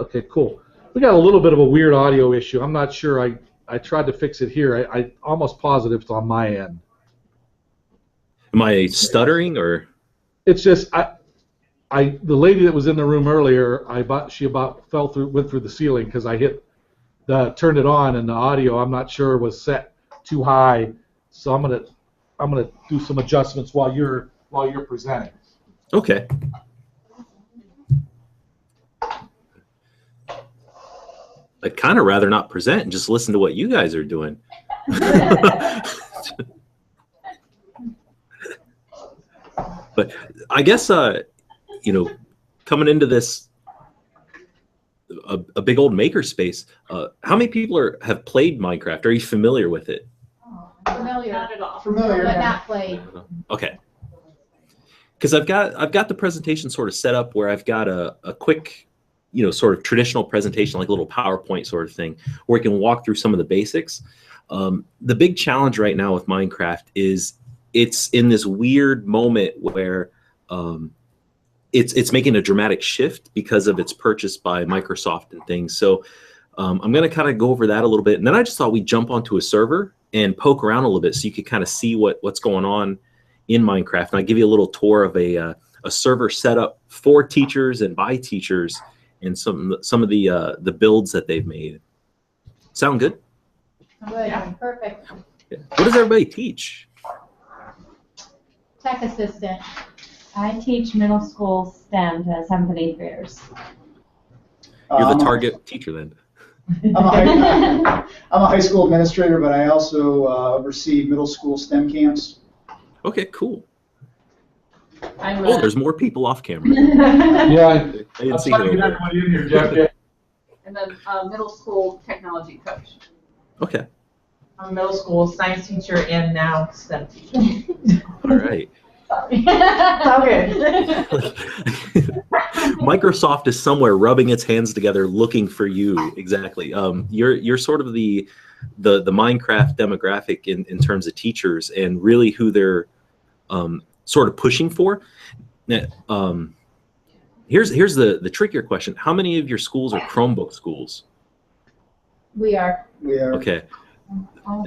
Okay, cool. We got a little bit of a weird audio issue. I'm not sure. I tried to fix it here. I almost positive it's on my end. Am I stuttering or? It's just the lady that was in the room earlier, she about went through the ceiling because I turned it on, and the audio I'm not sure was set too high. So I'm gonna do some adjustments while you're presenting. Okay. I'd kind of rather not present and just listen to what you guys are doing. But I guess, you know, coming into this, a big old makerspace, how many people have played Minecraft? Are you familiar with it? Familiar. Not at all. Familiar, but not played. Okay. Because I've got the presentation sort of set up where I've got a quick, you know, sort of traditional presentation, like a little PowerPoint sort of thing, where we can walk through some of the basics. The big challenge right now with Minecraft is it's in this weird moment where it's making a dramatic shift because of its purchase by Microsoft and things. So I'm going to kind of go over that a little bit. And then I just thought we'd jump onto a server and poke around a little bit so you could kind of see what's going on in Minecraft. And I'll give you a little tour of a server setup for teachers and by teachers and some of the builds that they've made. Sound good? Good. Yeah. Perfect. Yeah. What does everybody teach? Tech assistant. I teach middle school STEM to 7th and 8th graders. You're the target teacher then. I'm a high school administrator, but I also oversee middle school STEM camps. Okay, cool. I'm Oh, there's more people off camera. Yeah, I didn't see her over there. in here, Jeff. and then middle school technology coach. Okay. I'm a middle school science teacher and now STEM teacher. All right. Sorry. Okay. Microsoft is somewhere rubbing its hands together looking for you. Exactly. You're sort of the Minecraft demographic in terms of teachers and really who they're sort of pushing for. Here's the trickier question. How many of your schools are Chromebook schools? We are. We are. Okay.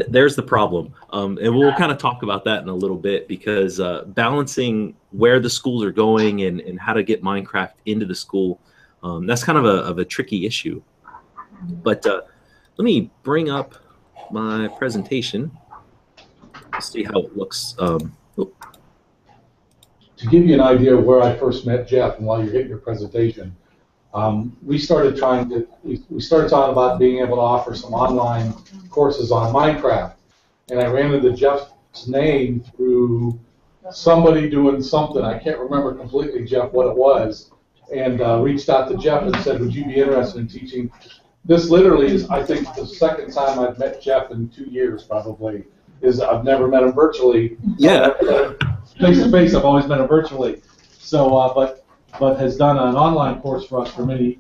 There's the problem. And we'll kind of talk about that in a little bit because balancing where the schools are going and how to get Minecraft into the school, that's kind of a tricky issue. But let me bring up my presentation. See how it looks. To give you an idea of where I first met Jeff and while you're getting your presentation, we started talking about being able to offer some online courses on Minecraft, and I ran into Jeff's name through somebody doing something. I can't remember completely, Jeff, what it was, and reached out to Jeff and said, would you be interested in teaching? This literally is, I think, the second time I've met Jeff in 2 years, probably. I've never met him virtually. Yeah. Face to face, I've always met him virtually. So, but has done an online course for us for a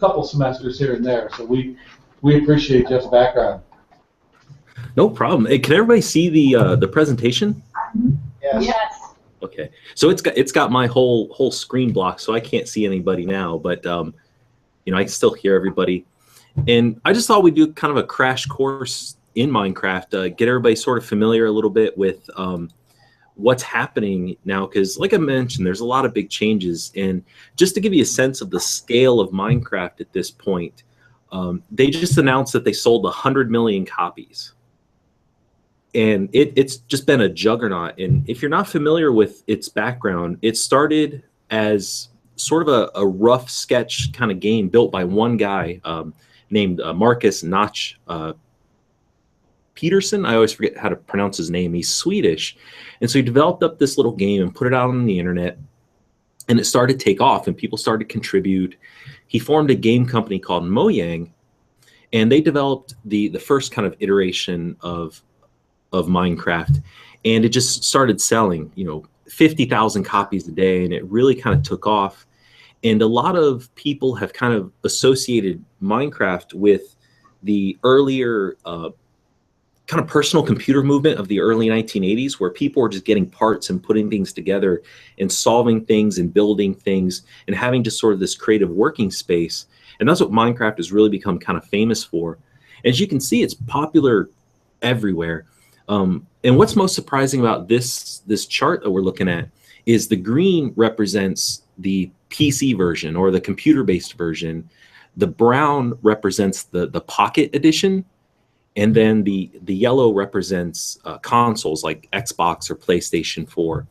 couple semesters here and there. So we appreciate Jeff's background. No problem. Hey, can everybody see the presentation? Yes. Yes. Okay. So it's got my whole screen blocked, so I can't see anybody now. But you know, I can still hear everybody. And I just thought we'd do kind of a crash course in Minecraft, get everybody sort of familiar a little bit with what's happening now, because like I mentioned, there's a lot of big changes. And just to give you a sense of the scale of Minecraft at this point, they just announced that they sold 100 million copies. And it's just been a juggernaut. And if you're not familiar with its background, it started as sort of a rough sketch kind of game built by one guy named Marcus Notch Peterson. I always forget how to pronounce his name. He's Swedish. And so he developed up this little game and put it out on the internet, and it started to take off and people started to contribute. He formed a game company called Mojang, and they developed the first kind of iteration of Minecraft, and it just started selling, 50,000 copies a day, and it really kind of took off. And a lot of people have kind of associated Minecraft with the earlier kind of personal computer movement of the early 1980s, where people were just getting parts and putting things together and solving things and building things and having just sort of this creative working space. And that's what Minecraft has really become kind of famous for. As you can see, it's popular everywhere. And what's most surprising about this chart that we're looking at is the green represents the PC version or the computer-based version. The brown represents the Pocket Edition, and then the yellow represents consoles like Xbox or PlayStation 4.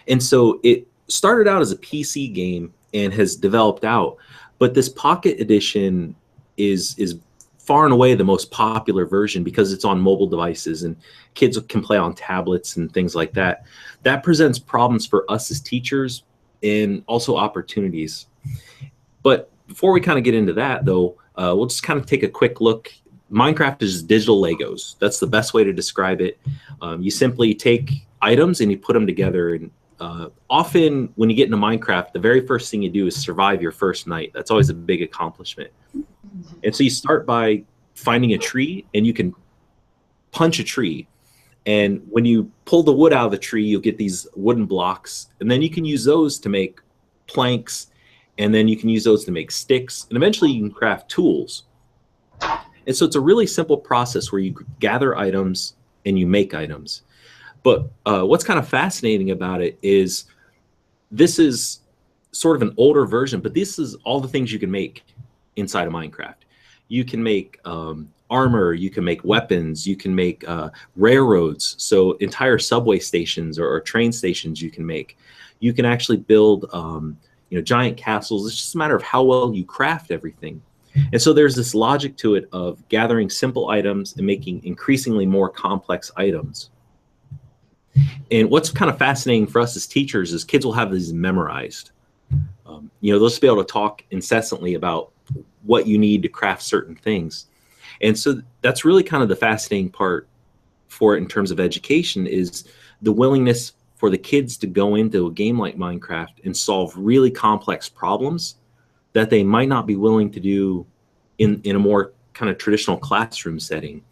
And so it started out as a PC game and has developed out, but this Pocket Edition is far and away the most popular version because it's on mobile devices and kids can play on tablets and things like that. That presents problems for us as teachers and also opportunities. But before we kind of get into that, though, we'll just kind of take a quick look. Minecraft is digital Legos. That's the best way to describe it. You simply take items and you put them together. And often when you get into Minecraft, the very first thing you do is survive your first night. That's always a big accomplishment. And so you start by finding a tree, and you can punch a tree. And when you pull the wood out of the tree, you'll get these wooden blocks. And then you can use those to make planks. And then you can use those to make sticks. And eventually you can craft tools. And so it's a really simple process where you gather items and you make items. But what's kind of fascinating about it is this is sort of an older version, but this is all the things you can make inside of Minecraft. You can make armor, you can make weapons, you can make railroads, so entire subway stations or train stations you can make. You can actually build giant castles. It's just a matter of how well you craft everything. And so there's this logic to it of gathering simple items and making increasingly more complex items. And what's kind of fascinating for us as teachers is kids will have these memorized. They'll just be able to talk incessantly about what you need to craft certain things. And so that's really kind of the fascinating part for it in terms of education, is the willingness for the kids to go into a game like Minecraft and solve really complex problems that they might not be willing to do in a more kind of traditional classroom setting.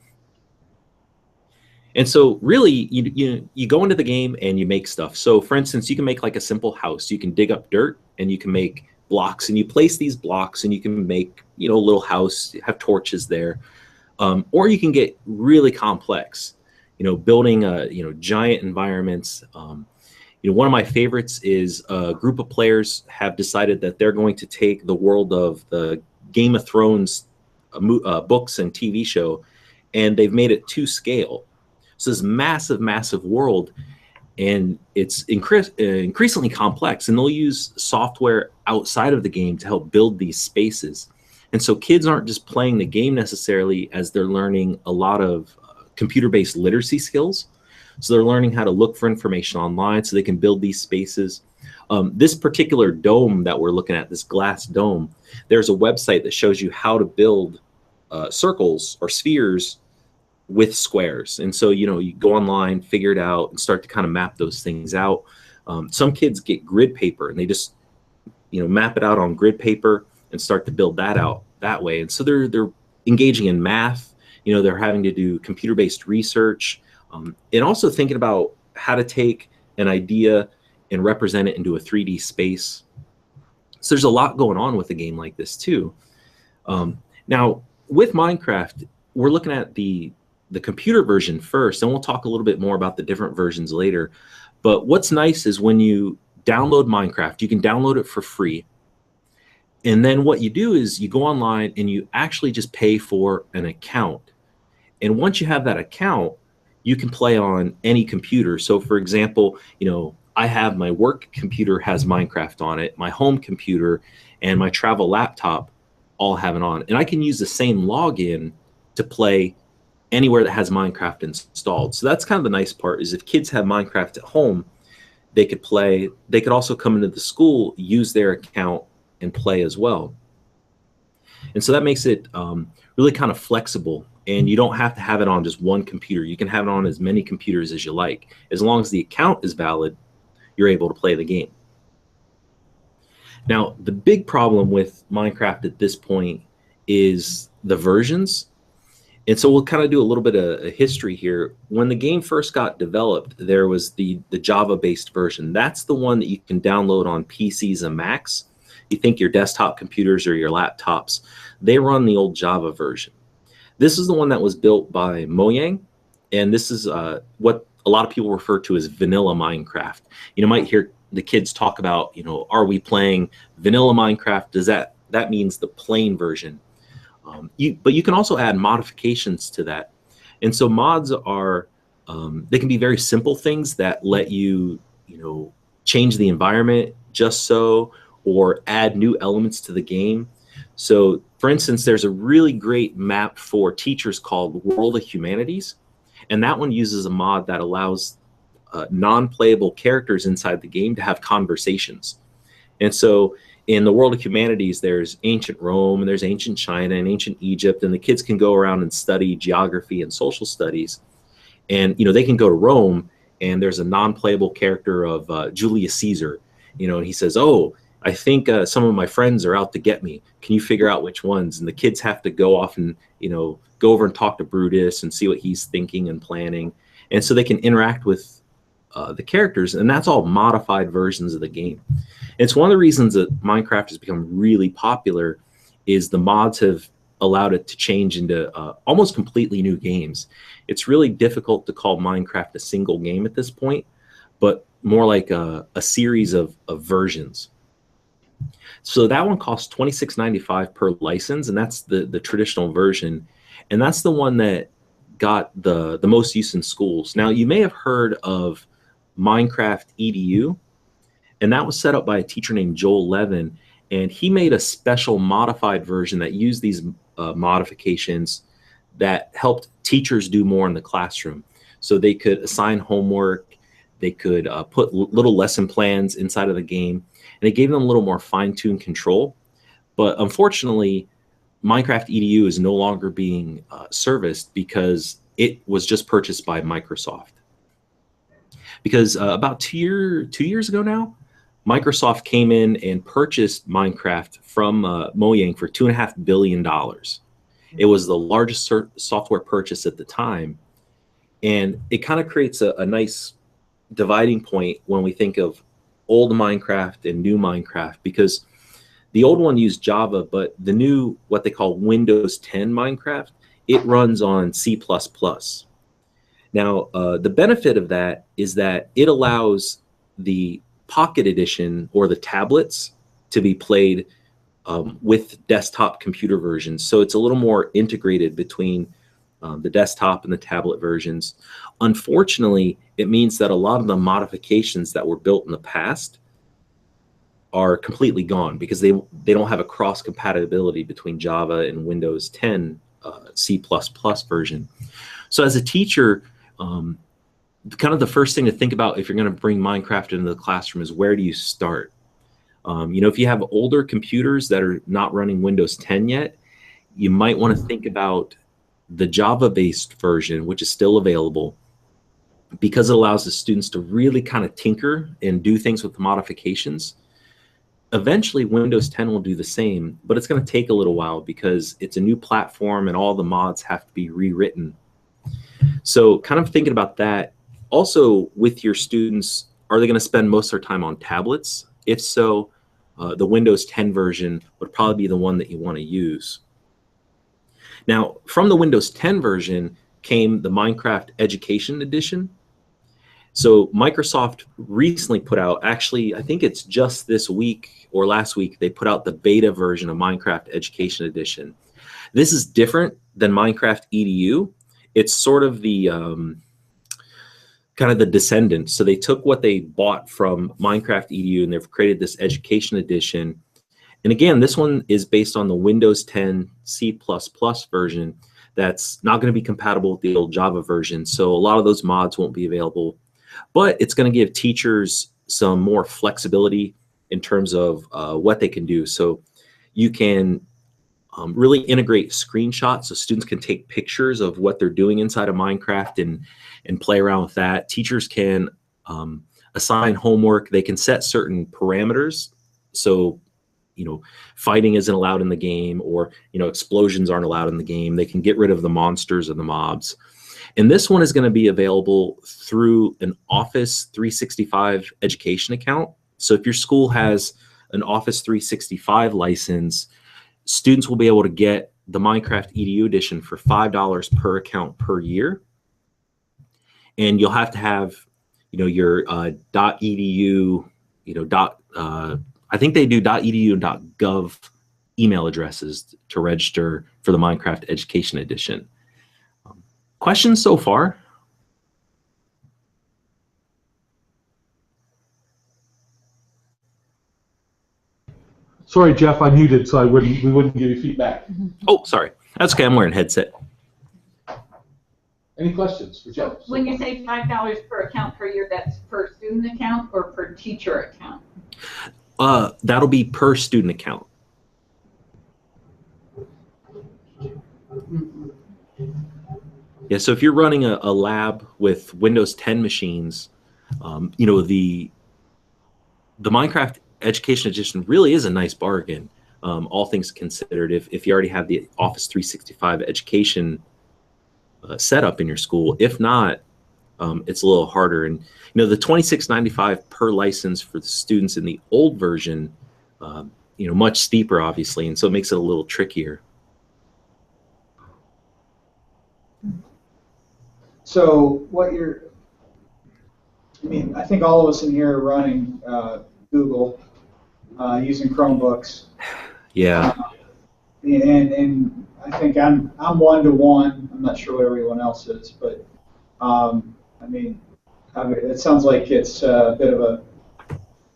And so really, you go into the game and you make stuff. So for instance, you can make like a simple house. You can dig up dirt and you can make blocks, and you place these blocks and you can make, a little house, have torches there. Or you can get really complex, building, giant environments. One of my favorites is a group of players have decided that they're going to take the world of the Game of Thrones books and TV show, and they've made it to scale. So this massive, massive world, and it's increasingly complex, and they'll use software outside of the game to help build these spaces. And so kids aren't just playing the game necessarily, as they're learning a lot of computer-based literacy skills. So they're learning how to look for information online so they can build these spaces. This particular dome that we're looking at, this glass dome, there's a website that shows you how to build circles or spheres with squares. And so, you go online, figure it out, and start to kind of map those things out. Some kids get grid paper and they just, map it out on grid paper and start to build that out that way. And so they're engaging in math, they're having to do computer-based research, and also thinking about how to take an idea and represent it into a 3D space. So there's a lot going on with a game like this too. Now with Minecraft, we're looking at the computer version first, and we'll talk a little bit more about the different versions later. But what's nice is when you download Minecraft, you can download it for free. And then what you do is you go online and you actually just pay for an account. And once you have that account, you can play on any computer. So for example, I have my work computer has Minecraft on it, my home computer and my travel laptop all have it on. And I can use the same login to play anywhere that has Minecraft installed. So that's kind of the nice part, is if kids have Minecraft at home, they could play. They could also come into the school, use their account, and play as well. And so that makes it really kind of flexible, and you don't have to have it on just one computer. You can have it on as many computers as you like. As long as the account is valid, you're able to play the game. Now, the big problem with Minecraft at this point is the versions. And so we'll kind of do a little bit of a history here. When the game first got developed, there was the Java-based version. That's the one that you can download on PCs and Macs. you think your desktop computers or your laptops, they run the old Java version. This is the one that was built by Mojang, and this is what a lot of people refer to as vanilla Minecraft. You might hear the kids talk about, are we playing vanilla Minecraft? That means the plain version. But you can also add modifications to that. And so mods are, they can be very simple things that let you, change the environment just so, or add new elements to the game. So for instance, there's a really great map for teachers called World of Humanities. And that one uses a mod that allows non-playable characters inside the game to have conversations. And so in the World of Humanities, there's ancient Rome, and there's ancient China and ancient Egypt, and the kids can go around and study geography and social studies. And they can go to Rome, and there's a non-playable character of Julius Caesar, and he says, "Oh, I think some of my friends are out to get me. Can you figure out which ones?" And the kids have to go off and go over and talk to Brutus and see what he's thinking and planning, and so they can interact with the characters, and that's all modified versions of the game. It's one of the reasons that Minecraft has become really popular is the mods have allowed it to change into almost completely new games. It's really difficult to call Minecraft a single game at this point, but more like a series of versions. So that one costs $26.95 per license, and that's the traditional version, and that's the one that got the most use in schools. Now, you may have heard of Minecraft EDU, and that was set up by a teacher named Joel Levin, and he made a special modified version that used these modifications that helped teachers do more in the classroom. So they could assign homework, they could put little lesson plans inside of the game, and it gave them a little more fine-tuned control. But unfortunately, Minecraft EDU is no longer being serviced because it was just purchased by Microsoft. Because about two years ago now, Microsoft came in and purchased Minecraft from Mojang for $2.5 billion. It was the largest software purchase at the time. And it kind of creates a nice dividing point when we think of old Minecraft and new Minecraft, because the old one used Java, but the new, what they call Windows 10 Minecraft, it runs on C++. Now, the benefit of that is that it allows the Pocket Edition or the tablets to be played with desktop computer versions. So it's a little more integrated between the desktop and the tablet versions. Unfortunately, it means that a lot of the modifications that were built in the past are completely gone because they don't have a cross compatibility between Java and Windows 10 C++ version. So as a teacher, kind of the first thing to think about if you're going to bring Minecraft into the classroom is, where do you start? If you have older computers that are not running Windows 10 yet, you might want to think about the Java-based version, which is still available, because it allows the students to really kind of tinker and do things with the modifications. Eventually, Windows 10 will do the same, but it's going to take a little while because it's a new platform and all the mods have to be rewritten. So kind of thinking about that. Also, with your students, are they going to spend most of their time on tablets? If so, the Windows 10 version would probably be the one that you want to use. Now, from the Windows 10 version came the Minecraft Education Edition. So Microsoft recently put out, actually, I think it's just this week or last week, they put out the beta version of Minecraft Education Edition. This is different than Minecraft EDU. It's sort of the kind of the descendant. So they took what they bought from Minecraft EDU and they've created this Education Edition. And again, this one is based on the Windows 10 C++ version that's not going to be compatible with the old Java version. So a lot of those mods won't be available, but it's going to give teachers some more flexibility in terms of what they can do. So you can really integrate screenshots so students can take pictures of what they're doing inside of Minecraft and play around with that. Teachers can assign homework. They can set certain parameters. So, fighting isn't allowed in the game, or, explosions aren't allowed in the game. They can get rid of the monsters and the mobs. And this one is going to be available through an Office 365 education account. So if your school has an Office 365 license, students will be able to get the Minecraft EDU edition for $5 per account per year. And you'll have to have, your .edu, I think they do .edu and .gov email addresses to register for the Minecraft Education Edition. Questions so far? Sorry, Jeff, I muted so we wouldn't give you feedback. Oh, sorry. That's okay. I'm wearing a headset. Any questions for Jeff? When you say $5 per account per year, that's per student account or per teacher account? That'll be per student account. Yeah, so if you're running a lab with Windows 10 machines, the Minecraft Education Edition really is a nice bargain, all things considered. If you already have the Office 365 education set up in your school. If not, it's a little harder. And the $26.95 per license for the students in the old version, much steeper, obviously, and so it makes it a little trickier. So I think all of us in here are running Google, using Chromebooks. Yeah. And I think I'm one-to-one. I'm not sure what everyone else is, but it sounds like it's a bit of a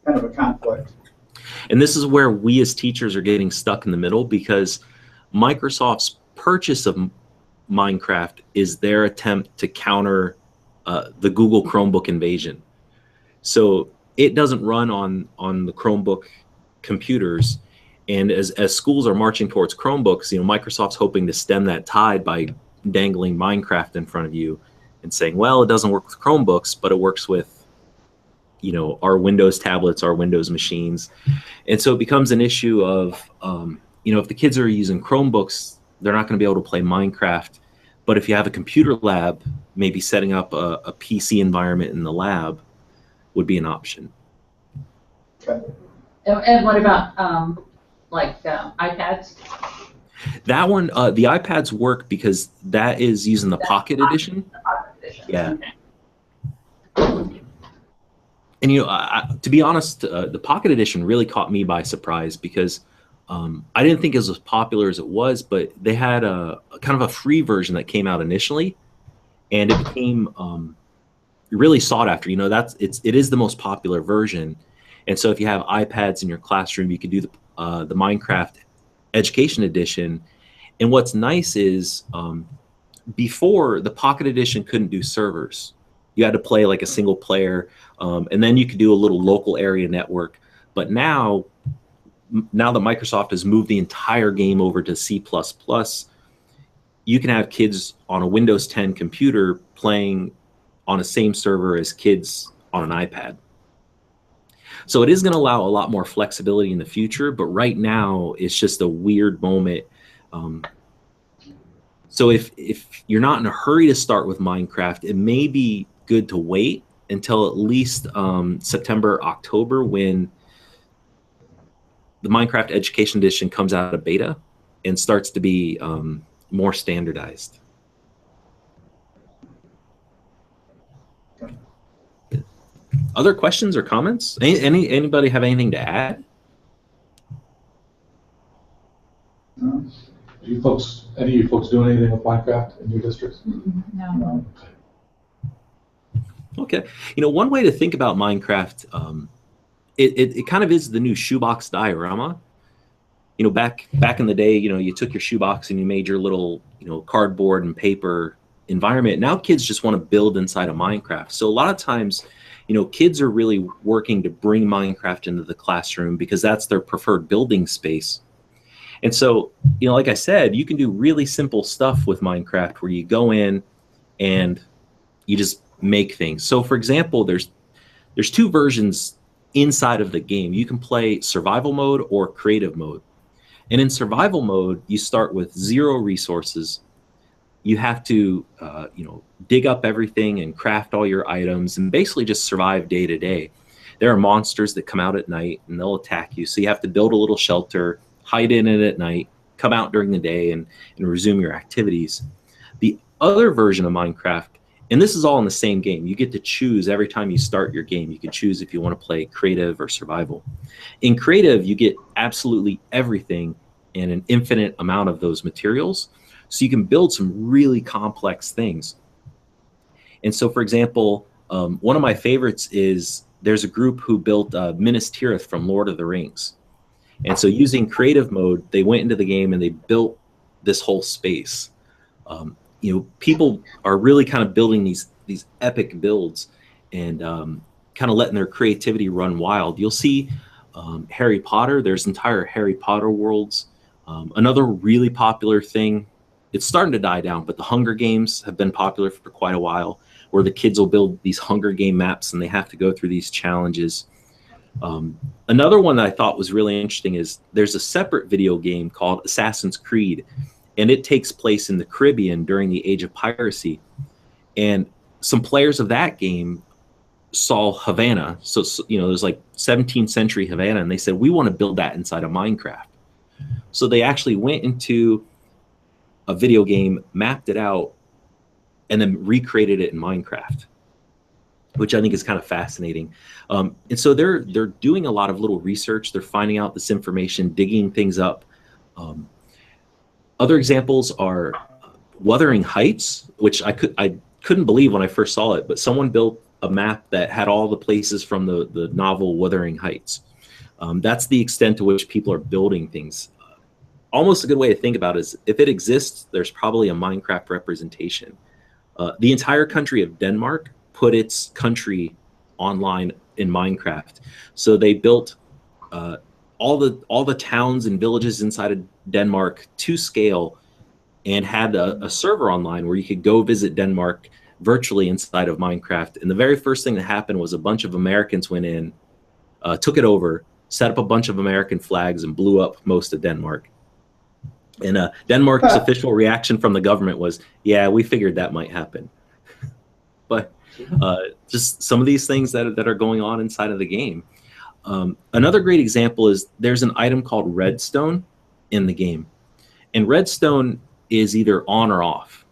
kind of a conflict. And this is where we as teachers are getting stuck in the middle, because Microsoft's purchase of Minecraft is their attempt to counter the Google Chromebook invasion. So it doesn't run on the Chromebook computers. And as schools are marching towards Chromebooks, Microsoft's hoping to stem that tide by dangling Minecraft in front of you and saying, well, it doesn't work with Chromebooks, but it works with, our Windows tablets, our Windows machines. And so it becomes an issue of, if the kids are using Chromebooks, they're not going to be able to play Minecraft. But if you have a computer lab, maybe setting up a PC environment in the lab would be an option. Okay. And what about iPads? That one, the iPads work because that is using the Pocket Edition. The Pocket Edition. Yeah. Okay. And to be honest, the Pocket Edition really caught me by surprise, because I didn't think it was as popular as it was, but they had a kind of a free version that came out initially, and it became really sought after. It is the most popular version, and so if you have iPads in your classroom, you can do the Minecraft Education Edition. And what's nice is before, the Pocket Edition couldn't do servers. You had to play like a single player, and then you could do a little local area network. But now that Microsoft has moved the entire game over to C++, you can have kids on a Windows 10 computer playing on the same server as kids on an iPad. So it is going to allow a lot more flexibility in the future, but right now it's just a weird moment. So if you're not in a hurry to start with Minecraft, it may be good to wait until at least September, October, when the Minecraft Education Edition comes out of beta and starts to be more standardized. Other questions or comments? Anybody have anything to add? Any of you folks doing anything with Minecraft in your districts? No. Okay. One way to think about Minecraft, it kind of is the new shoebox diorama. Back in the day, you took your shoebox and you made your little, cardboard and paper environment. Now kids just want to build inside of Minecraft. So a lot of times, kids are really working to bring Minecraft into the classroom because that's their preferred building space. And so, like I said, you can do really simple stuff with Minecraft where you go in and you just make things. So for example, there's two versions inside of the game. You can play survival mode or creative mode. And in survival mode, you start with 0 resources. You have to, dig up everything and craft all your items and basically just survive day to day. there are monsters that come out at night and they'll attack you. So you have to build a little shelter, hide in it at night, come out during the day and resume your activities. The other version of Minecraft, and this is all in the same game, you get to choose every time you start your game. You can choose if you want to play creative or survival. In creative, you get absolutely everything and an infinite amount of those materials. So you can build some really complex things. And so, for example, one of my favorites is there's a group who built Minas Tirith from Lord of the Rings. And so using creative mode, they went into the game and they built this whole space. You know, people are really kind of building these epic builds and kind of letting their creativity run wild. You'll see Harry Potter. There's entire Harry Potter worlds. Another really popular thing, it's starting to die down, but the Hunger Games have been popular for quite a while, where the kids will build these Hunger Game maps and they have to go through these challenges. Another one that I thought was really interesting is there's a separate video game called Assassin's Creed, and it takes place in the Caribbean during the age of piracy. And some players of that game saw Havana. So, you know, there's like 17th century Havana, and they said, we want to build that inside of Minecraft. So they actually went into a video game, mapped it out, and then recreated it in Minecraft, which I think is kind of fascinating. And so they're doing a lot of little research. They're finding out this information, digging things up. Other examples are Wuthering Heights, which I couldn't believe when I first saw it, but someone built a map that had all the places from the novel Wuthering Heights. That's the extent to which people are building things. Almost a good way to think about it is if it exists, there's probably a Minecraft representation. The entire country of Denmark put its country online in Minecraft. So they built all the towns and villages inside of Denmark to scale and had a server online where you could go visit Denmark virtually inside of Minecraft. And the very first thing that happened was a bunch of Americans went in, took it over, set up a bunch of American flags and blew up most of Denmark. And Denmark's official reaction from the government was, yeah, we figured that might happen. But just some of these things that are going on inside of the game. Another great example is there's an item called redstone in the game. And redstone is either on or off.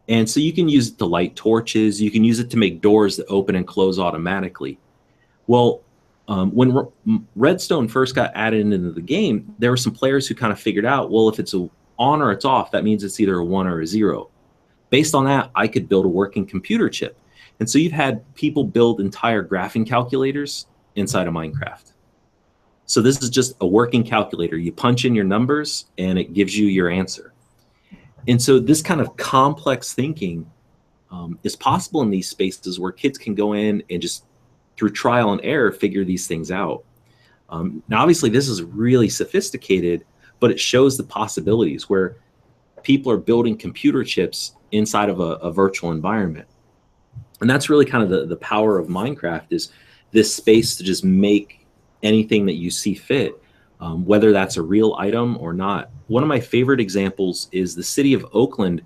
And so you can use it to light torches. You can use it to make doors that open and close automatically. Well, when redstone first got added into the game, there were some players who kind of figured out, well, if it's on or it's off, that means it's either a 1 or a 0. Based on that, I could build a working computer chip. And so you've had people build entire graphing calculators inside of Minecraft. So this is just a working calculator. You punch in your numbers and it gives you your answer. And so this kind of complex thinking is possible in these spaces where kids can go in and just through trial and error figure these things out. Now, obviously, this is really sophisticated, but it shows the possibilities where people are building computer chips inside of a virtual environment. And that's really kind of the power of Minecraft, is this space to just make anything that you see fit, whether that's a real item or not. One of my favorite examples is the city of Oakland.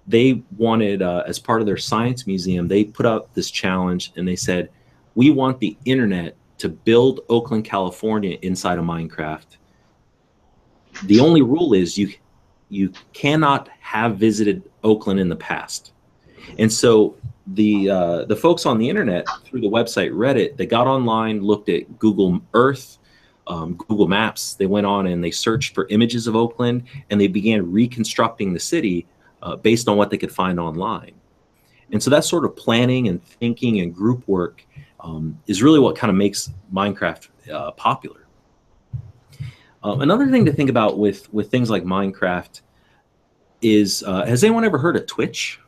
They wanted, as part of their science museum, they put out this challenge and they said, we want the internet to build Oakland, California inside of Minecraft. The only rule is you cannot have visited Oakland in the past. And so the folks on the internet, through the website Reddit, they got online, looked at Google Earth, Google Maps. They went on and they searched for images of Oakland, and they began reconstructing the city based on what they could find online. And so that sort of planning and thinking and group work is really what kind of makes Minecraft popular. Another thing to think about with things like Minecraft is, has anyone ever heard of Twitch?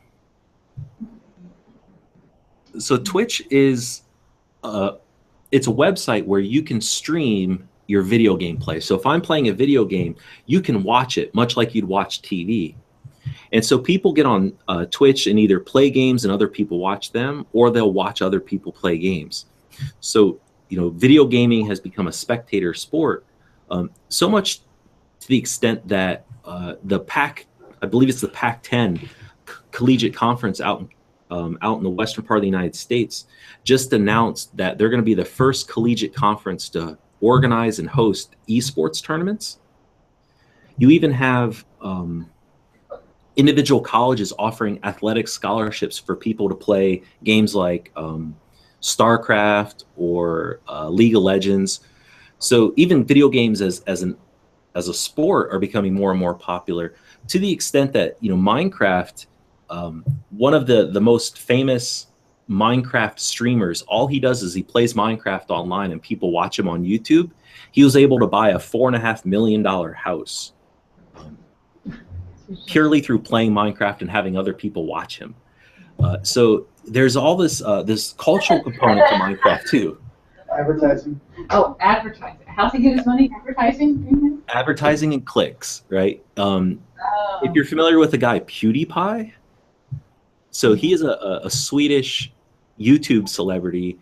So Twitch is, it's a website where you can stream your video game play. So if I'm playing a video game, you can watch it much like you'd watch TV. And so people get on Twitch and either play games and other people watch them, or they'll watch other people play games. So, you know, video gaming has become a spectator sport, so much to the extent that the I believe it's the Pac-10 collegiate conference out out in the western part of the United States just announced that they're going to be the first collegiate conference to organize and host esports tournaments. You even have individual colleges offering athletic scholarships for people to play games like StarCraft or League of Legends. So even video games as a sport are becoming more and more popular, to the extent that, you know, Minecraft, one of the most famous Minecraft streamers, all he does is he plays Minecraft online and people watch him on YouTube. He was able to buy a $4.5 million house purely through playing Minecraft and having other people watch him. So there's all this this cultural component to Minecraft too. Advertising. Oh, advertising. How's he get his money? Advertising? Advertising and clicks, right? Oh. If you're familiar with the guy PewDiePie, so he is a Swedish YouTube celebrity,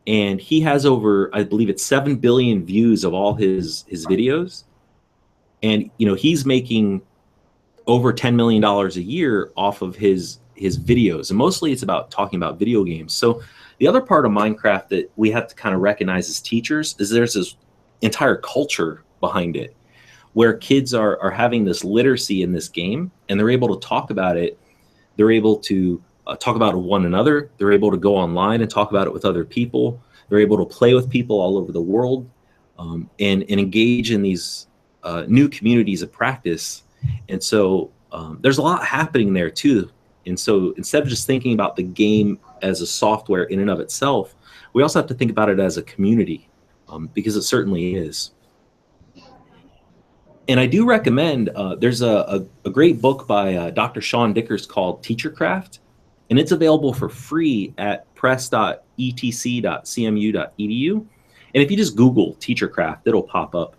and he has over, I believe it's 7 billion views of all his videos, and you know he's making over $10 million a year off of his videos, and mostly it's about talking about video games. So the other part of Minecraft that we have to kind of recognize as teachers is there's this entire culture behind it, where kids are having this literacy in this game, and they're able to talk about it. They're able to talk about it with one another. They're able to go online and talk about it with other people. They're able to play with people all over the world, and engage in these new communities of practice. And so there's a lot happening there too. And so instead of just thinking about the game as a software in and of itself, we also have to think about it as a community, because it certainly is. And I do recommend, there's a great book by Dr. Sean Dickers called Teachercraft, and it's available for free at press.etc.cmu.edu. And if you just Google Teachercraft, it'll pop up.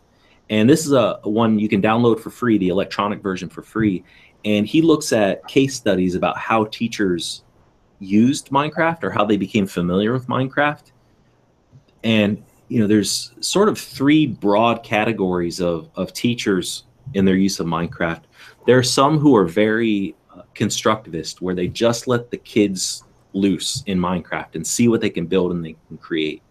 And this is a one you can download for free, the electronic version for free. And he looks at case studies about how teachers used Minecraft or how they became familiar with Minecraft. And you know, there's sort of 3 broad categories of teachers in their use of Minecraft. There are some who are very constructivist, where they just let the kids loose in Minecraft and see what they can build and they can create.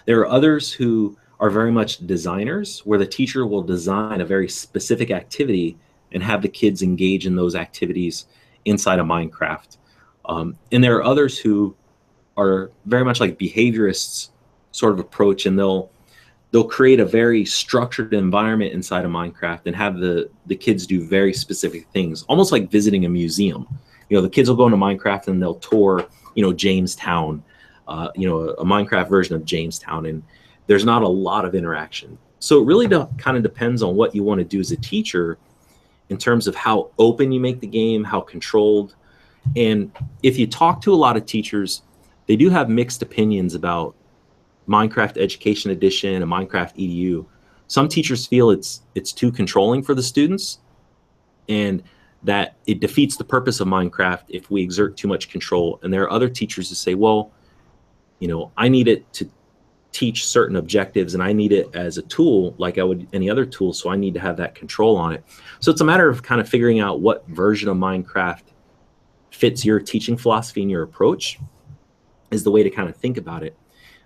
There are others who are very much designers, where the teacher will design a very specific activity and have the kids engage in those activities inside of Minecraft. And there are others who are very much like behaviorists sort of approach, and they'll create a very structured environment inside of Minecraft and have the kids do very specific things, almost like visiting a museum. You know, the kids will go into Minecraft and they'll tour, you know, Jamestown, you know, a Minecraft version of Jamestown, and there's not a lot of interaction. So it really kind of depends on what you want to do as a teacher in terms of how open you make the game, how controlled. And if you talk to a lot of teachers, they do have mixed opinions about Minecraft Education Edition and Minecraft EDU. Some teachers feel it's too controlling for the students, and that it defeats the purpose of Minecraft if we exert too much control. And there are other teachers who say, well, you know, I need it to teach certain objectives, and I need it as a tool like I would any other tool, so I need to have that control on it. So it's a matter of kind of figuring out what version of Minecraft fits your teaching philosophy and your approach is the way to kind of think about it.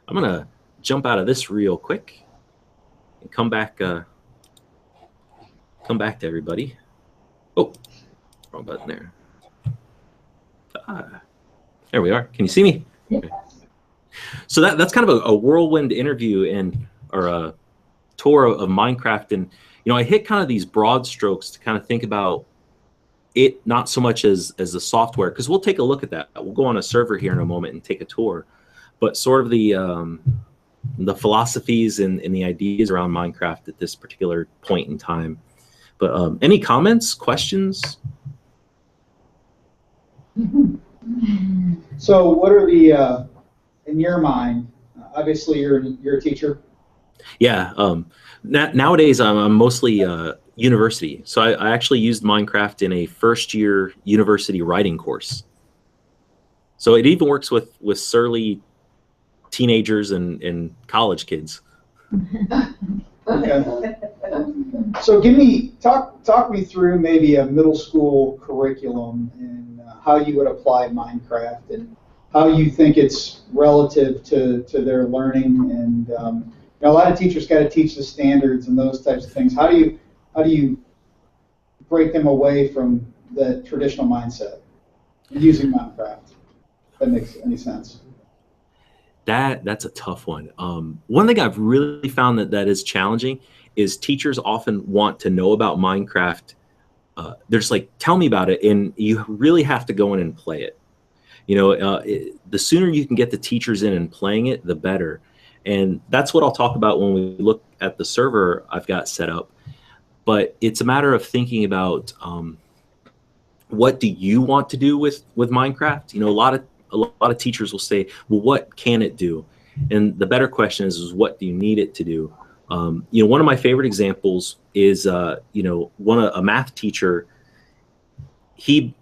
I'm gonna jump out of this real quick and come back to everybody. Oh, wrong button there. There we are. Can you see me? Okay. So that's kind of a whirlwind interview or a tour of Minecraft, and you know, I hit kind of these broad strokes to kind of think about it, not so much as the software, because we'll take a look at that. We'll go on a server here in a moment and take a tour, but sort of the philosophies and the ideas around Minecraft at this particular point in time. But any comments, questions? So what are the, in your mind, obviously you're a teacher. Yeah. Nowadays I'm mostly university. So I actually used Minecraft in a first-year university writing course. So it even works with surly teenagers and college kids. Okay. So talk me through maybe a middle school curriculum and how you would apply Minecraft and how you think it's relative to their learning. And a lot of teachers got to teach the standards and those types of things. How do you break them away from the traditional mindset using Minecraft? If that makes any sense. That's a tough one. One thing I've really found that is challenging is teachers often want to know about Minecraft. They're just like, tell me about it, and you really have to go in and play it. The sooner you can get the teachers in and playing it, the better. And that's what I'll talk about when we look at the server I've got set up. But it's a matter of thinking about what do you want to do with Minecraft? A lot of teachers will say, well, what can it do? And the better question is what do you need it to do? One of my favorite examples is, a math teacher. He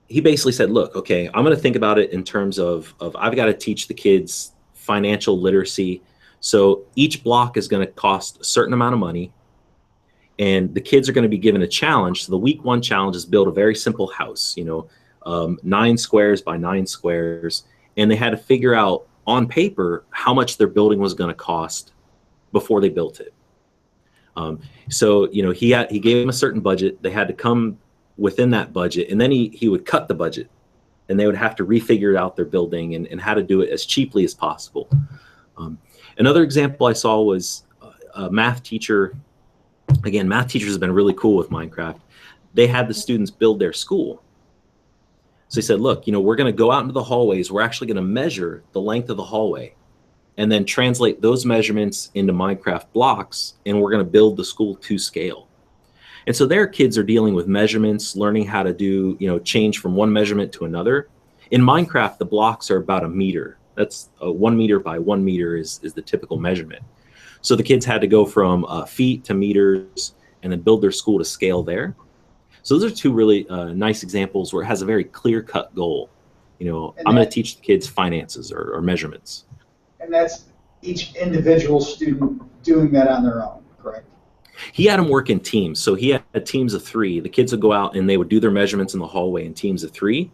basically said, look, okay, I'm going to think about it in terms of I've got to teach the kids financial literacy. So each block is going to cost a certain amount of money, and the kids are going to be given a challenge. So the week 1 challenge is build a very simple house, 9 squares by 9 squares. And they had to figure out on paper how much their building was going to cost before they built it. He gave them a certain budget. They had to come within that budget, and then he would cut the budget, and they would have to refigure out their building and how to do it as cheaply as possible. Another example I saw was a math teacher. Again, math teachers have been really cool with Minecraft. They had the students build their school. So he said, look, we're going to go out into the hallways. We're actually going to measure the length of the hallway and then translate those measurements into Minecraft blocks, and we're going to build the school to scale. And so their kids are dealing with measurements, learning how to do, change from one measurement to another. In Minecraft, the blocks are about 1 meter. That's 1 meter by 1 meter is the typical measurement. So the kids had to go from feet to meters and then build their school to scale there. So those are 2 really nice examples where it has a very clear-cut goal. I'm going to teach the kids finances or measurements. And that's each individual student doing that on their own, correct? He had them work in teams. So he had teams of 3. The kids would go out and they would do their measurements in the hallway in teams of 3.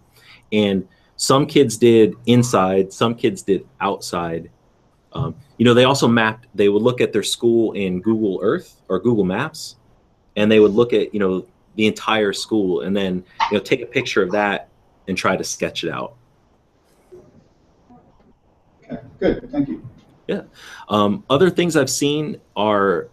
And some kids did inside, some kids did outside. They also they would look at their school in Google Earth or Google Maps, and they would look at, the entire school and then, take a picture of that and try to sketch it out. Okay, good, thank you. Yeah. Other things I've seen are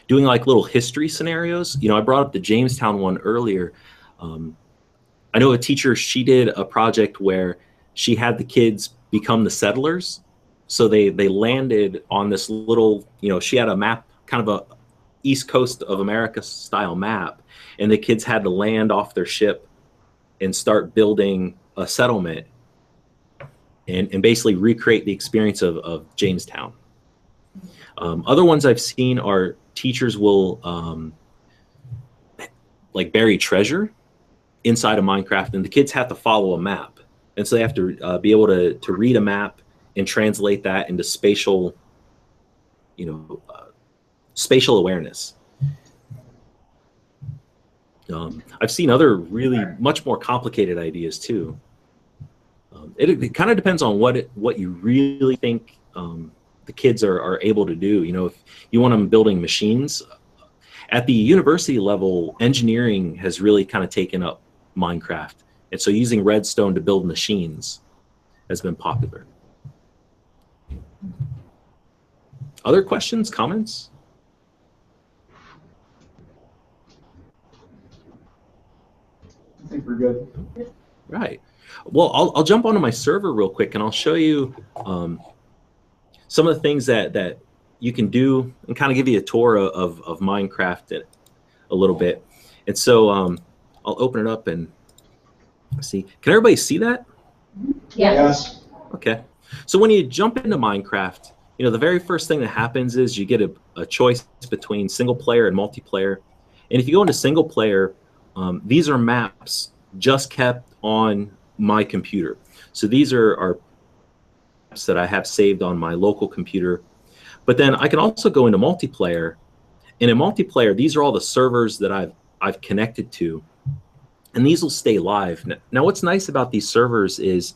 doing like little history scenarios. I brought up the Jamestown one earlier. I know a teacher, she did a project where she had the kids become the settlers. So they landed on this little, she had a map, kind of a East Coast of America style map, and the kids had to land off their ship and start building a settlement and basically recreate the experience of Jamestown. Other ones I've seen are teachers will like bury treasure inside of Minecraft, and the kids have to follow a map. And so they have to be able to read a map and translate that into spatial, spatial awareness. I've seen other really much more complicated ideas too. It kind of depends on what you really think the kids are able to do. If you want them building machines, at the university level, engineering has really kind of taken up Minecraft. And so using redstone to build machines has been popular. Other questions, comments? I think we're good. Right. Well, I'll jump onto my server real quick and I'll show you some of the things that you can do and kind of give you a tour of Minecraft a little bit. And so I'll open it up and see. Can everybody see that? Yes. Okay. So when you jump into Minecraft, the very first thing that happens is you get a choice between single player and multiplayer. And if you go into single player, these are maps just kept on my computer. So these are maps that I have saved on my local computer. But then I can also go into multiplayer. And in multiplayer, these are all the servers that I've connected to. and these will stay live. Now, what's nice about these servers is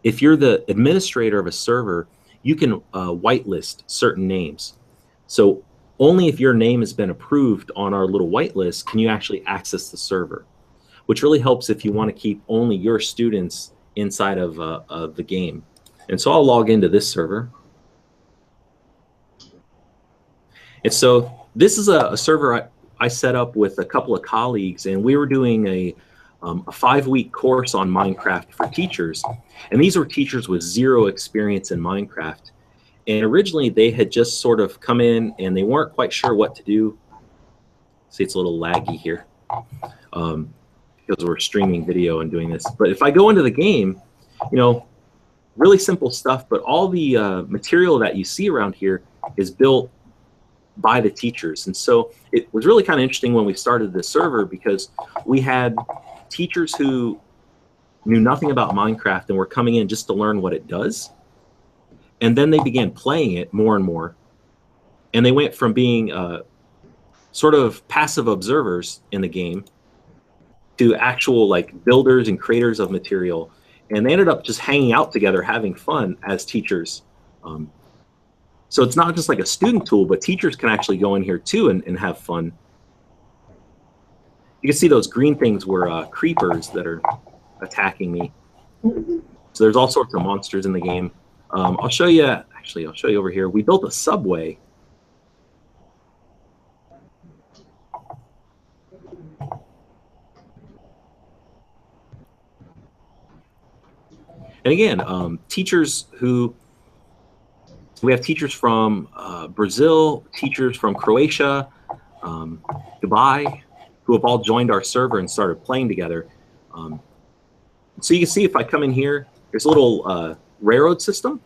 if you're the administrator of a server, you can whitelist certain names. So only if your name has been approved on our little whitelist can you actually access the server, which really helps if you want to keep only your students inside of the game. And so I'll log into this server. And so this is a server I set up with a couple of colleagues, and we were doing a 5-week course on Minecraft for teachers. And these were teachers with zero experience in Minecraft. And originally they had just sort of come in and they weren't quite sure what to do. See, it's a little laggy here because we're streaming video and doing this. But if I go into the game, you know, really simple stuff, but all the material that you see around here is built by the teachers. And so it was really kind of interesting when we started this server because we had teachers who knew nothing about Minecraft and were coming in just to learn what it does. And then they began playing it more and more. And they went from being sort of passive observers in the game to actual like builders and creators of material. And they ended up just hanging out together, having fun as teachers. So it's not just like a student tool, but teachers can actually go in here too and have fun. You can see those green things were creepers that are attacking me. So there's all sorts of monsters in the game. I'll show you, actually, I'll show you over here. We built a subway. And again, teachers who, we have teachers from Brazil, teachers from Croatia, Dubai, who have all joined our server and started playing together. So you can see if I come in here, there's a little railroad system.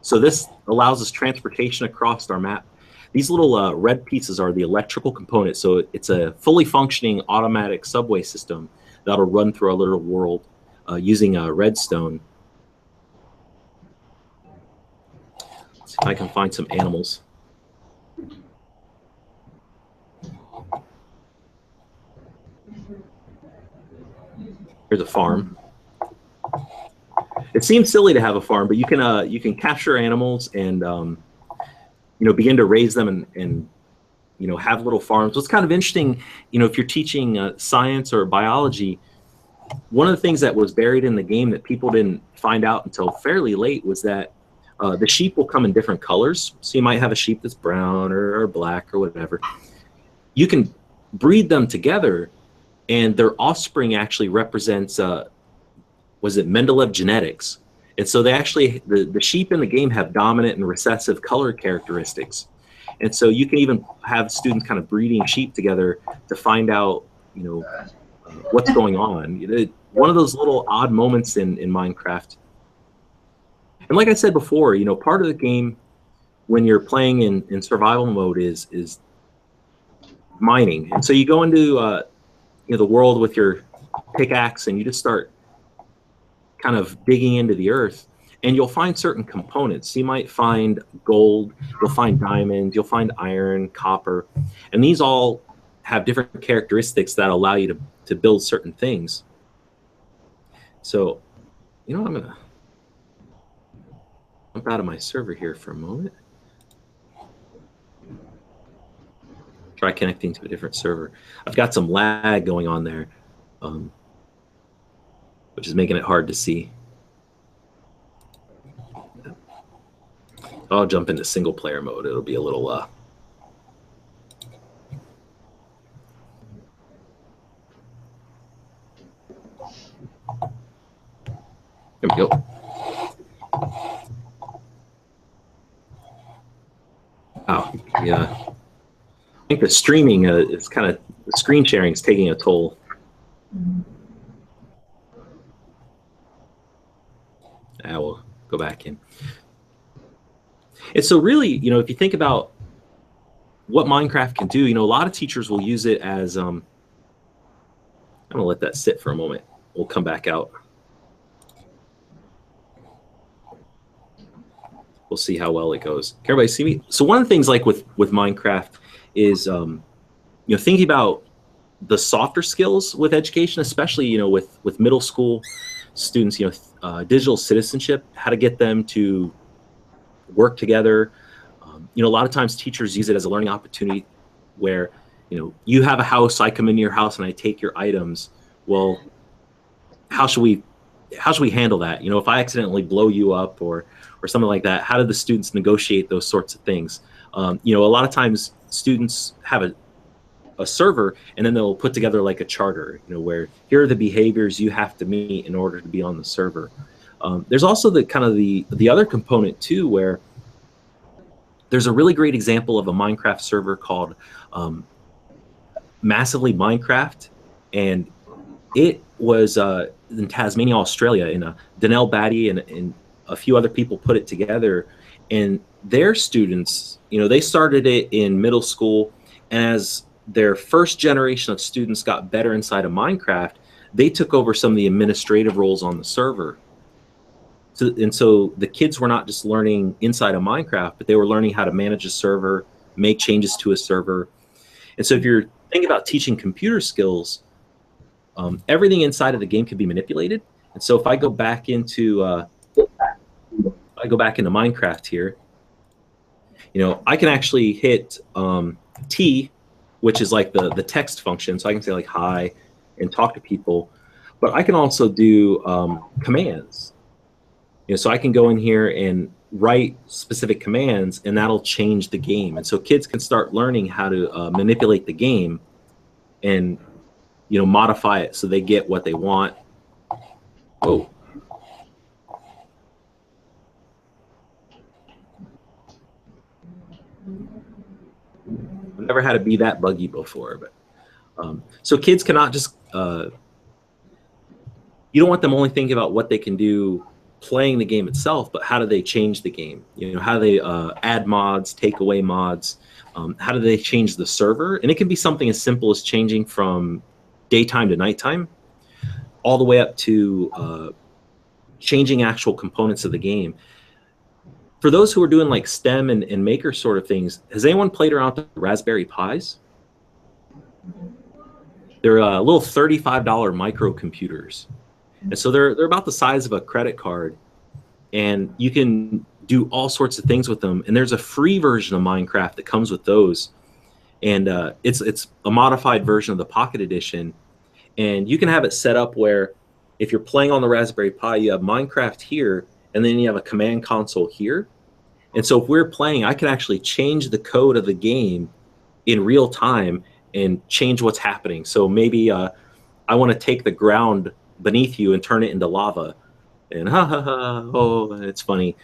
So this allows us transportation across our map. These little red pieces are the electrical components. So it's a fully functioning automatic subway system that'll run through our little world using redstone. Let's see if I can find some animals. Here's a farm. It seems silly to have a farm, but you can capture animals and you know, begin to raise them and you know, have little farms. What's kind of interesting, you know, if you're teaching science or biology, one of the things that was buried in the game that people didn't find out until fairly late was that the sheep will come in different colors. So you might have a sheep that's brown or black or whatever. You can breed them together, and their offspring actually represents was it Mendeleev genetics? And so they actually, the sheep in the game have dominant and recessive color characteristics. And so you can even have students kind of breeding sheep together to find out, you know, what's going on. One of those little odd moments in Minecraft. And like I said before, you know, part of the game when you're playing in survival mode is mining. And so you go into you know, the world with your pickaxe and you just start kind of digging into the earth, and you'll find certain components. You might find gold, you'll find diamonds, you'll find iron, copper, and these all have different characteristics that allow you to build certain things. So, you know, I'm gonna jump out of my server here for a moment. Try connecting to a different server. I've got some lag going on there, which is making it hard to see. I'll jump into single player mode. It'll be a little there we go. Oh, yeah. I think the streaming is kind of, the screen sharing is taking a toll. I will go back in. And so really, you know, if you think about what Minecraft can do, you know, a lot of teachers will use it as, I'm gonna let that sit for a moment. We'll come back out. We'll see how well it goes. Can everybody see me? So one of the things like with Minecraft is, you know, thinking about the softer skills with education, especially, you know, with middle school students, you know, digital citizenship, how to get them to work together. You know, a lot of times teachers use it as a learning opportunity where, you know, you have a house, I come into your house and I take your items. Well, how should we handle that? You know, if I accidentally blow you up or something like that, how do the students negotiate those sorts of things? You know, a lot of times students have a server and then they'll put together like a charter, you know, where here are the behaviors you have to meet in order to be on the server. There's also the kind of the other component too, where there's a really great example of a Minecraft server called Massively Minecraft, and it was in Tasmania, Australia, and Danelle Batty and a few other people put it together. And their students, you know, they started it in middle school, and as their first generation of students got better inside of Minecraft, they took over some of the administrative roles on the server. So the kids were not just learning inside of Minecraft, but they were learning how to manage a server, make changes to a server. And so if you're thinking about teaching computer skills, everything inside of the game can be manipulated. And so if I go back into Minecraft here, you know, I can actually hit T, which is like the text function. So I can say like hi and talk to people, but I can also do commands. You know, so I can go in here and write specific commands, and that'll change the game. And so kids can start learning how to manipulate the game and, you know, modify it so they get what they want. Oh. I've never had it be that buggy before, but so kids cannot just you don't want them only thinking about what they can do playing the game itself, but how do they change the game? You know, how do they add mods, take away mods? How do they change the server? And it can be something as simple as changing from daytime to nighttime, all the way up to changing actual components of the game. For those who are doing like STEM and maker sort of things, has anyone played around with the Raspberry Pis? They're little $35 microcomputers. And so they're about the size of a credit card, and you can do all sorts of things with them. And there's a free version of Minecraft that comes with those, and it's a modified version of the Pocket Edition. And you can have it set up where if you're playing on the Raspberry Pi, you have Minecraft here, and then you have a command console here. And so if we're playing, I can actually change the code of the game in real time and change what's happening. So maybe I want to take the ground beneath you and turn it into lava, and ha ha ha, oh, it's funny.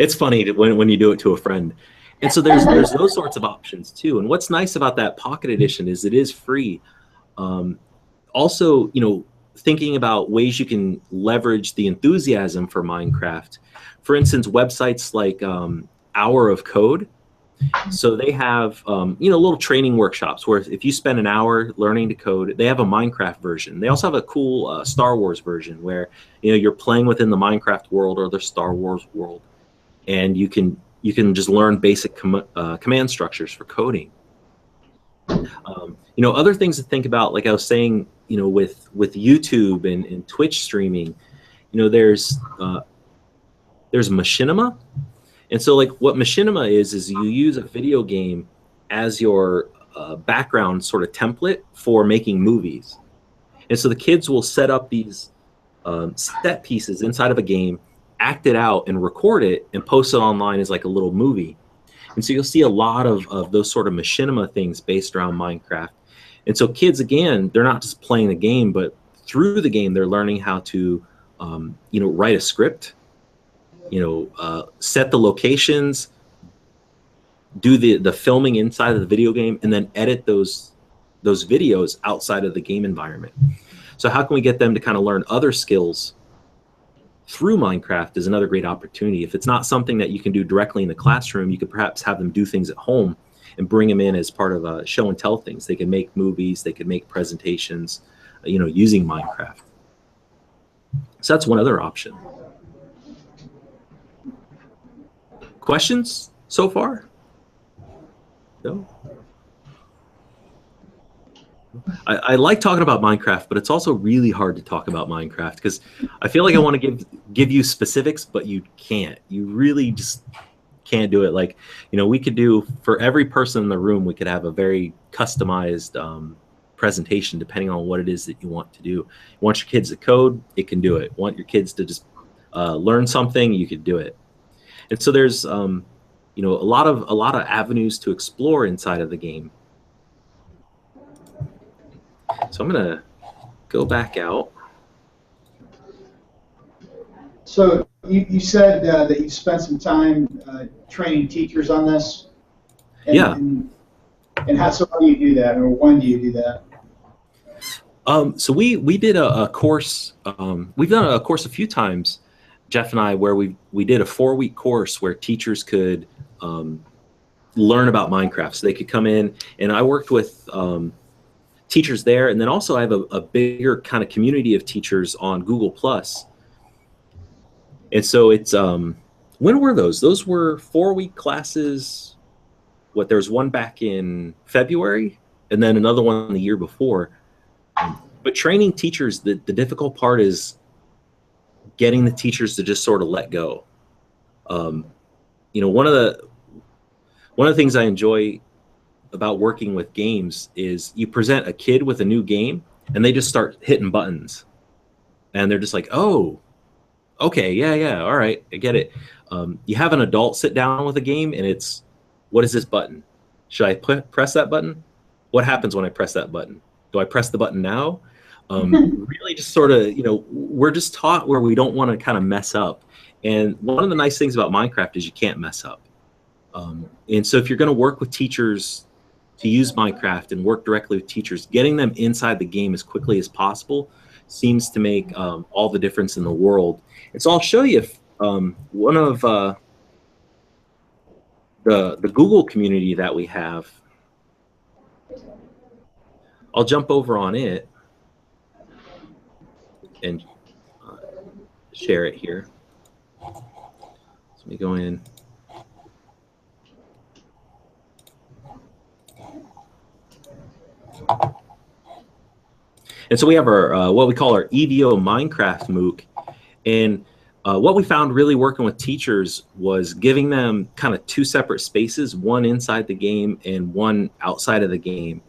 It's funny when you do it to a friend. And so there's those sorts of options too. And what's nice about that Pocket Edition is it is free. Also, you know, thinking about ways you can leverage the enthusiasm for Minecraft. For instance, websites like Hour of Code. So they have, you know, little training workshops where if you spend an hour learning to code, they have a Minecraft version. They also have a cool Star Wars version where, you know, you're playing within the Minecraft world or the Star Wars world, and you can just learn basic command structures for coding. You know, other things to think about, like I was saying, you know, with YouTube and Twitch streaming, you know, there's machinima. And so like what machinima is you use a video game as your background sort of template for making movies. And so the kids will set up these set pieces inside of a game, act it out and record it and post it online as like a little movie. And so you'll see a lot of those sort of machinima things based around Minecraft. And so kids, again, they're not just playing the game, but through the game, they're learning how to, you know, write a script, you know, set the locations, do the filming inside of the video game, and then edit those videos outside of the game environment. So how can we get them to kind of learn other skills through Minecraft is another great opportunity. If it's not something that you can do directly in the classroom, you could perhaps have them do things at home and bring them in as part of show and tell things. They can make movies, they can make presentations, you know, using Minecraft. So that's one other option. Questions so far? No? I like talking about Minecraft, but it's also really hard to talk about Minecraft because I feel like I want to give you specifics, but you can't. You really just can't do it. Like, we could do for every person in the room, we could have a very customized presentation depending on what it is that you want to do. You want your kids to code, it can do it. Want your kids to just learn something, you could do it. And so there's a lot of avenues to explore inside of the game. So I'm gonna go back out. So you said that you spent some time training teachers on this. Yeah. And how do you do that, or when do you do that? So we did a course. We've done a course a few times, Jeff and I, where we did a 4-week course where teachers could learn about Minecraft. So they could come in, and I worked with teachers there, and then also I have a bigger kind of community of teachers on Google+. And so it's when were those? Those were 4-week classes. There was one back in February, and then another one the year before. But training teachers, the difficult part is getting the teachers to just sort of let go. One of the things I enjoy about working with games is you present a kid with a new game and they just start hitting buttons, and they're just like, oh, okay, yeah, all right, I get it. You have an adult sit down with a game and it's, what is this button? Should I press that button? What happens when I press that button? Do I press the button now? Really just sort of, we're just taught where we don't want to kind of mess up. And one of the nice things about Minecraft is you can't mess up. And so if you're going to work with teachers to use Minecraft and work directly with teachers, getting them inside the game as quickly as possible seems to make all the difference in the world. And so I'll show you one of the Google community that we have. I'll jump over on it and share it here. So let me go in. And so we have our what we call our EVO Minecraft MOOC. And what we found really working with teachers was giving them kind of 2 separate spaces, one inside the game and one outside of the game.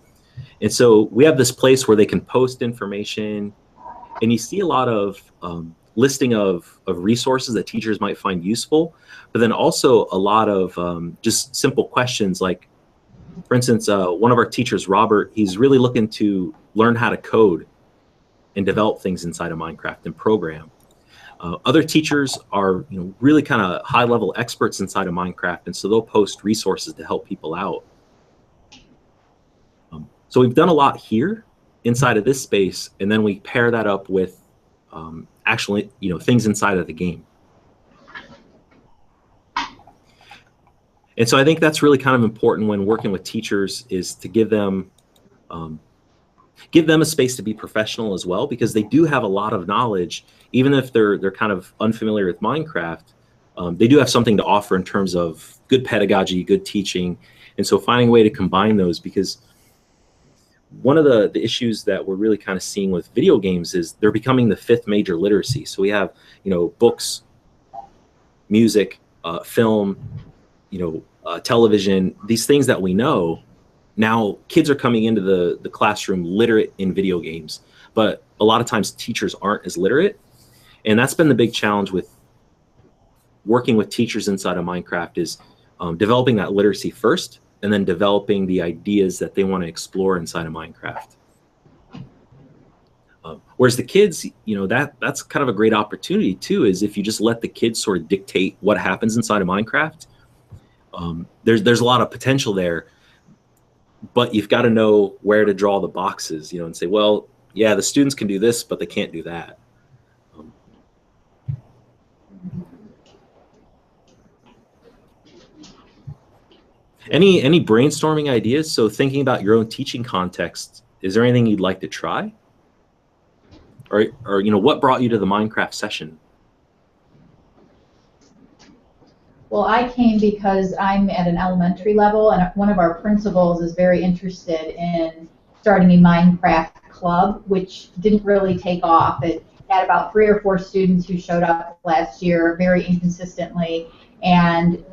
And so we have this place where they can post information, and you see a lot of listing of resources that teachers might find useful, but then also a lot of just simple questions. Like, for instance, one of our teachers, Robert, he's really looking to learn how to code and develop things inside of Minecraft and program. Other teachers are really kind of high-level experts inside of Minecraft, and so they'll post resources to help people out. So we've done a lot here inside of this space, and then we pair that up with actually things inside of the game. And so I think that's really kind of important when working with teachers, is to give them a space to be professional as well, because they do have a lot of knowledge. Even if they're kind of unfamiliar with Minecraft, they do have something to offer in terms of good pedagogy, good teaching. And so finding a way to combine those, because one of the issues that we're really kind of seeing with video games is they're becoming the 5th major literacy. So we have, books, music, film, television, these things that we know. Now kids are coming into the classroom literate in video games, but a lot of times teachers aren't as literate. And that's been the big challenge with working with teachers inside of Minecraft, is developing that literacy first, and then developing the ideas that they want to explore inside of Minecraft. Whereas the kids, that's kind of a great opportunity too, is if you just let the kids sort of dictate what happens inside of Minecraft, there's a lot of potential there, but you've got to know where to draw the boxes, and say, well, yeah, the students can do this, but they can't do that. Any brainstorming ideas? So thinking about your own teaching context, is there anything you'd like to try? Or what brought you to the Minecraft session? Well, I came because I'm at an elementary level, and one of our principals is very interested in starting a Minecraft club, which didn't really take off. It had about 3 or 4 students who showed up last year very inconsistently, and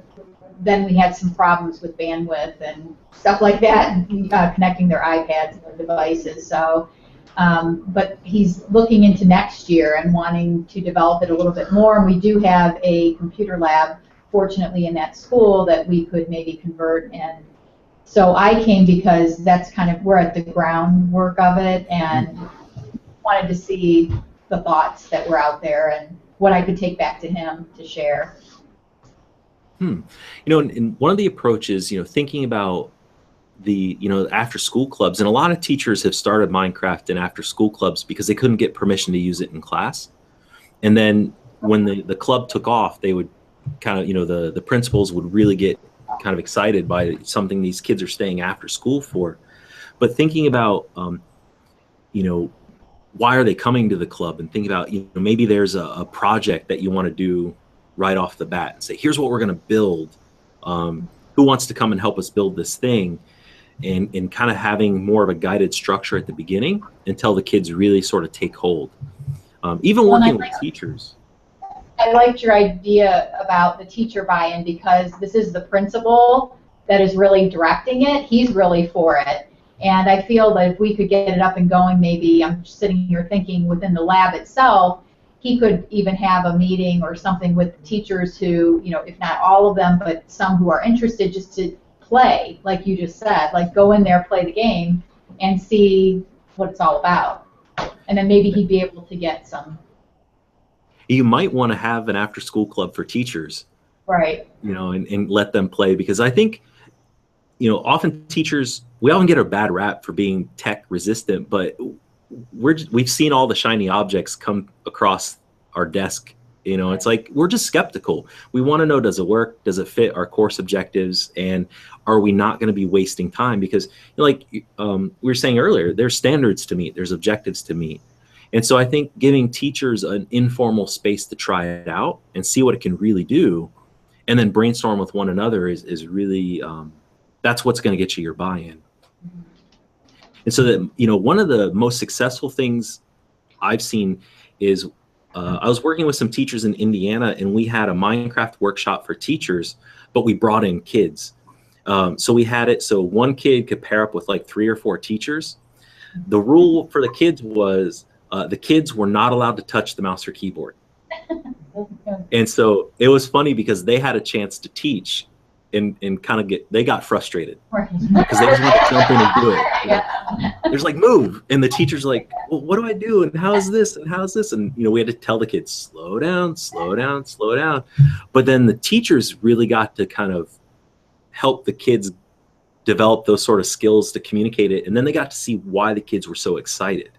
then we had some problems with bandwidth and stuff like that, connecting their iPads and their devices. So, but he's looking into next year and wanting to develop it a little bit more. And we do have a computer lab, fortunately, in that school that we could maybe convert. And so I came because that's kind of, we're at the groundwork of it, and wanted to see the thoughts that were out there and what I could take back to him to share. You know, and one of the approaches, you know, thinking about the, you know, after school clubs, and a lot of teachers have started Minecraft in after school clubs because they couldn't get permission to use it in class. And then when the club took off, they would kind of, you know, the principals would really get kind of excited by something these kids are staying after school for. But thinking about, you know, why are they coming to the club, and think about, you know, maybe there's a project that you want to do right off the bat and say, here's what we're going to build. Who wants to come and help us build this thing? And kind of having more of a guided structure at the beginning until the kids really sort of take hold. Even working with teachers. I liked your idea about the teacher buy-in, because this is the principal that is really directing it. He's really for it. And I feel that if we could get it up and going, maybe, I'm sitting here thinking within the lab itself, he could even have a meeting or something with teachers who, you know, if not all of them, but some who are interested, just to play, like you just said, like go in there, play the game, and see what it's all about. And then maybe he'd be able to get some. You might want to have an after-school club for teachers. Right. You know, and let them play, because I think, you know, often teachers, we often get a bad rap for being tech resistant, but we've seen all the shiny objects come across our desk. You know, it's like, we're just skeptical. We want to know, does it work? Does it fit our course objectives? And are we not going to be wasting time? Because, you know, like we were saying earlier, there's standards to meet, there's objectives to meet. And so I think giving teachers an informal space to try it out and see what it can really do, and then brainstorm with one another is really, that's what's going to get you your buy-in. And so that, you know, one of the most successful things I've seen is I was working with some teachers in Indiana, and we had a Minecraft workshop for teachers, but we brought in kids. So we had it so one kid could pair up with like 3 or 4 teachers. The rule for the kids was the kids were not allowed to touch the mouse or keyboard. And so it was funny because they had a chance to teach and kind of they got frustrated because they just want to jump in and do it. Yeah. There's like, move. And the teacher's like, well, what do I do? And how's this? And how's this? And, you know, we had to tell the kids, slow down, slow down, slow down. But then the teachers really got to kind of help the kids develop those sort of skills to communicate it. And then they got to see why the kids were so excited.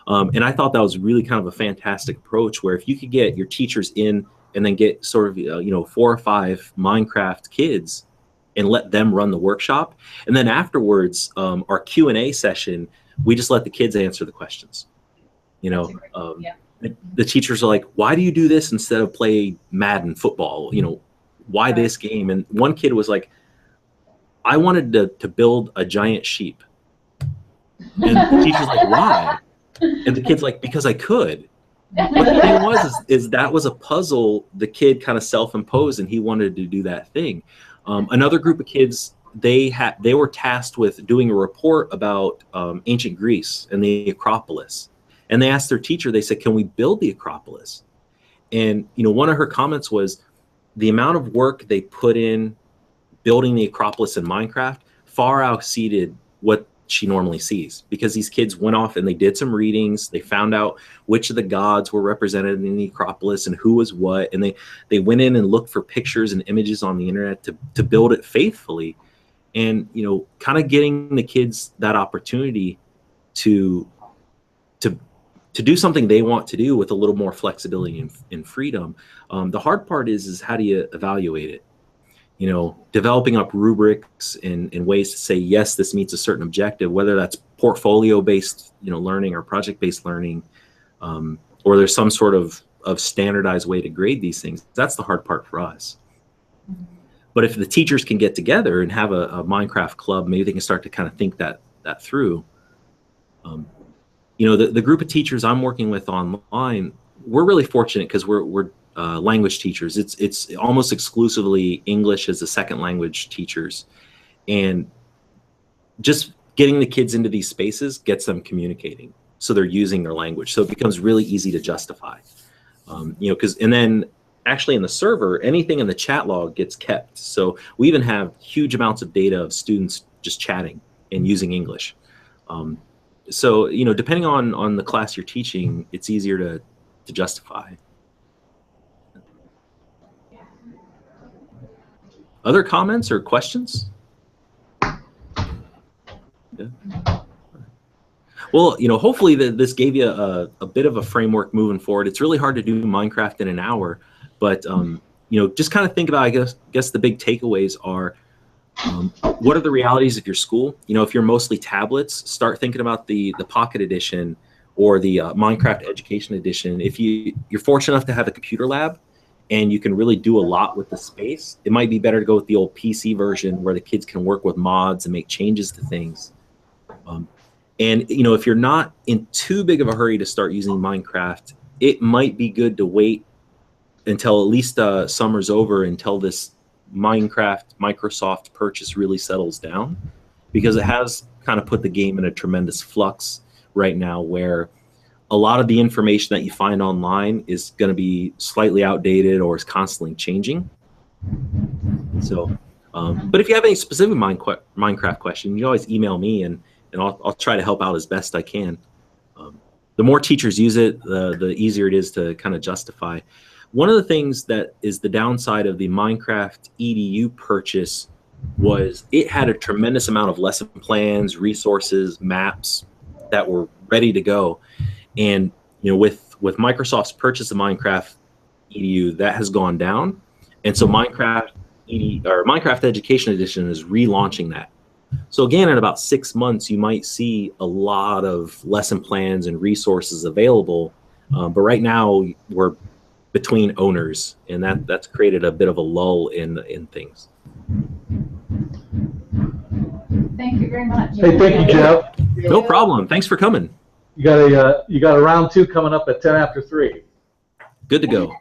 And I thought that was really kind of a fantastic approach, where if you could get your teachers in and then get sort of, you know, 4 or 5 Minecraft kids and let them run the workshop. And then afterwards, our Q&A session, we just let the kids answer the questions. You know, the teachers are like, why do you do this instead of play Madden football? You know, why this game? And one kid was like, I wanted to build a giant sheep. And the teacher's like, why? And the kid's like, because I could. But the thing is that was a puzzle the kid kind of self-imposed, and he wanted to do that thing. Another group of kids, they were tasked with doing a report about ancient Greece and the Acropolis. And they asked their teacher, they said, can we build the Acropolis? And, you know, one of her comments was the amount of work they put in building the Acropolis in Minecraft far exceeded what she normally sees, because these kids went off and they did some readings. They found out which of the gods were represented in the Acropolis and who was what. And they went in and looked for pictures and images on the internet to build it faithfully. And, you know, kind of getting the kids that opportunity to do something they want to do with a little more flexibility and freedom. The hard part is how do you evaluate it? You know, developing up rubrics and ways to say, yes, this meets a certain objective, whether that's portfolio-based, you know, learning or project-based learning, or there's some sort of standardized way to grade these things. That's the hard part for us. But if the teachers can get together and have a Minecraft club, maybe they can start to kind of think that that through. You know, the group of teachers I'm working with online, we're really fortunate because we're language teachers. It's almost exclusively English as a second language teachers, and just getting the kids into these spaces gets them communicating, so they're using their language, so it becomes really easy to justify. You know, and then actually in the server, anything in the chat log gets kept, so we even have huge amounts of data of students just chatting and using English. So, you know, depending on the class you're teaching, it's easier to justify. Other comments or questions? Yeah. Well, you know, hopefully this gave you a bit of a framework moving forward. It's really hard to do Minecraft in an hour, but you know, just kind of think about, I guess the big takeaways are, what are the realities of your school? You know, if you're mostly tablets, start thinking about the Pocket Edition or the Minecraft Education Edition. If you're fortunate enough to have a computer lab and you can really do a lot with the space, it might be better to go with the old PC version where the kids can work with mods and make changes to things. And, you know, if you're not in too big of a hurry to start using Minecraft, it might be good to wait until at least summer's over, until this Minecraft Microsoft purchase really settles down, because it has kind of put the game in a tremendous flux right now, where a lot of the information that you find online is going to be slightly outdated or is constantly changing. So, but if you have any specific Minecraft question, you always email me, and I'll try to help out as best I can. The more teachers use it, the easier it is to kind of justify. One of the things that is the downside of the Minecraft EDU purchase was it had a tremendous amount of lesson plans, resources, maps that were ready to go. And, you know, with Microsoft's purchase of Minecraft EDU, that has gone down. And so Minecraft Education Edition is relaunching that. So again, in about 6 months, you might see a lot of lesson plans and resources available. But right now, we're between owners, and that's created a bit of a lull in things. Thank you very much. Hey, thank you, Jeff. No problem. Thanks for coming. You got a round 2 coming up at 10 after 3. Good to go.